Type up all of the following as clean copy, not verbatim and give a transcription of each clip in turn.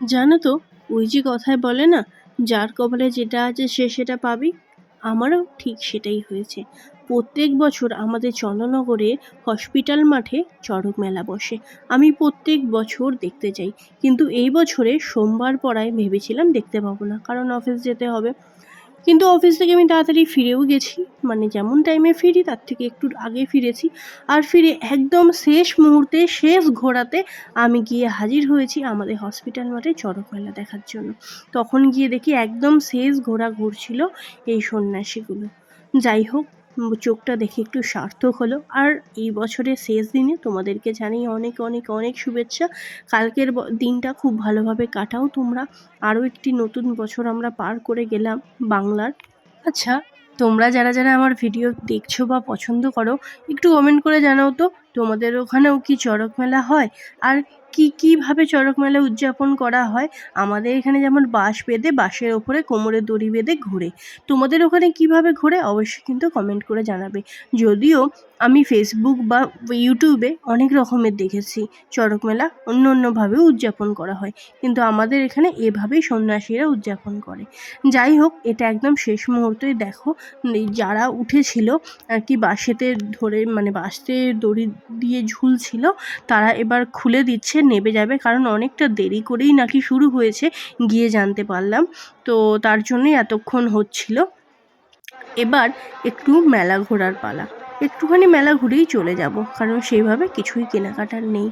জানো তো, ওই যে কথায় বলে না, যার কপালে যেটা আছে সে সেটা পাবি। আমারও ঠিক সেটাই হয়েছে। প্রত্যেক বছর আমাদের চন্দ্রনগরে হসপিটাল মাঠে চড়ক মেলা বসে। আমি প্রত্যেক বছর দেখতে যাই, কিন্তু এই বছরে সোমবার পড়ায় ভেবেছিলাম দেখতে পাবো না, কারণ অফিস যেতে হবে। কিন্তু অফিস থেকে আমি তাড়াতাড়ি ফিরেও গেছি, মানে যেমন টাইমে ফিরি তার থেকে একটু আগে ফিরেছি। আর ফিরে একদম শেষ মুহূর্তে, শেষ ঘোড়াতে আমি গিয়ে হাজির হয়েছি আমাদের হসপিটাল মাঠে চড়ক মেলা দেখার জন্য। তখন গিয়ে দেখি একদম শেষ ঘোড়া ঘুরছিল এই সন্ন্যাসীগুলো। যাই হোক, চোখটা দেখে একটু সার্থক হলো। আর এই বছরের শেষ দিনে তোমাদেরকে জানিয়ে অনেক অনেক অনেক শুভেচ্ছা। কালকের দিনটা খুব ভালোভাবে কাটাও তোমরা। আরও একটি নতুন বছর আমরা পার করে গেলাম বাংলার। আচ্ছা, তোমরা যারা যারা আমার ভিডিও দেখছো বা পছন্দ করো, একটু কমেন্ট করে জানাও তো, তোমাদের ওখানেও কি চড়ক মেলা হয়? আর কীভাবে চড়ক মেলা উদযাপন করা হয়? আমাদের এখানে যেমন বাঁশ বেঁধে, বাঁশের ওপরে কোমরে দড়ি বেঁধে ঘোরে। তোমাদের ওখানে কিভাবে ঘোরে অবশ্যই কিন্তু কমেন্ট করে জানাবে। যদিও আমি ফেসবুক বা ইউটিউবে অনেক রকমের দেখেছি চড়ক মেলা অন্য অন্যভাবে উদযাপন করা হয়, কিন্তু আমাদের এখানে এভাবেই সন্ন্যাসীরা উদযাপন করে। যাই হোক, এটা একদম শেষ মুহূর্তে দেখো, যারা উঠেছিল আর কি বাঁশেতে ধরে, মানে বাঁশতে দড়ি দিয়ে ঝুলছিল, তারা এবার খুলে দিচ্ছে, নেবে যাবে, কারণ অনেকটা দেরি করেই নাকি শুরু হয়েছে গিয়ে জানতে পারলাম। তো তার জন্যই এতক্ষণ হচ্ছিল। এবার একটু মেলা ঘোরার পালা। একটুখানি মেলা ঘুরেই চলে যাব, কারণ সেইভাবে কিছুই কেনাকাটার নেই।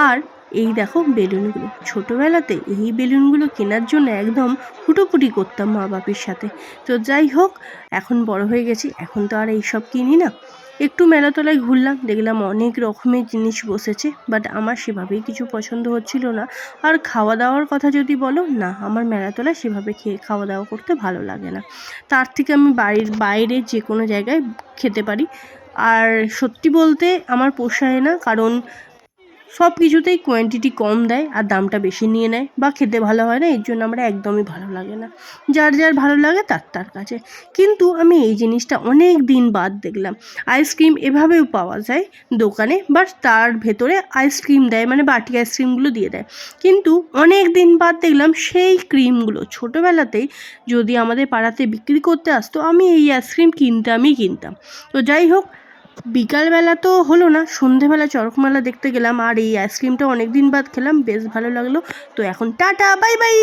আর এই দেখো বেলুনগুলো, ছোটোবেলাতে এই বেলুনগুলো কেনার জন্য একদম হুটোপুটি করতাম মা বাপির সাথে। তো যাই হোক, এখন বড় হয়ে গেছি, এখন তো আর এইসব কিনি না। একটু মেলাতলায় ঘুরলাম, দেখলাম অনেক রকমের জিনিস বসেছে, বাট আমার সেভাবেই কিছু পছন্দ হচ্ছিল না। আর খাওয়া দাওয়ার কথা যদি বলো, না, আমার মেলাতলায় সেভাবে খাওয়া দাওয়া করতে ভালো লাগে না। তার থেকে আমি বাড়ির বাইরে যে কোনো জায়গায় খেতে পারি। আর সত্যি বলতে আমার পোষায় না, কারণ সব কিছুতেই কোয়ান্টিটি কম দেয় আর দামটা বেশি নিয়ে নেয়, বা খেতে ভালো হয় না, এর জন্য আমার একদমই ভালো লাগে না। যার যার ভালো লাগে তার তার কাছে। কিন্তু আমি এই জিনিসটা অনেক দিন বাদ দেখলাম। আইসক্রিম এভাবেও পাওয়া যায় দোকানে, বাট তার ভেতরে আইসক্রিম দেয়, মানে বাটি আইসক্রিমগুলো দিয়ে দেয়। কিন্তু অনেক দিন বাদ দেখলাম সেই ক্রিমগুলো ছোটোবেলাতেই যদি আমাদের পাড়াতে বিক্রি করতে আসতো, আমি এই আইসক্রিম কিনতাম। তো যাই হোক, বিকালবেলা তো হলো না, সন্ধেবেলা চড়ক মেলা দেখতে গেলাম, আর এই আইসক্রিমটা অনেক দিন বাদ খেলাম, বেশ ভালো লাগলো। তো এখন টাটা, বাই বাই।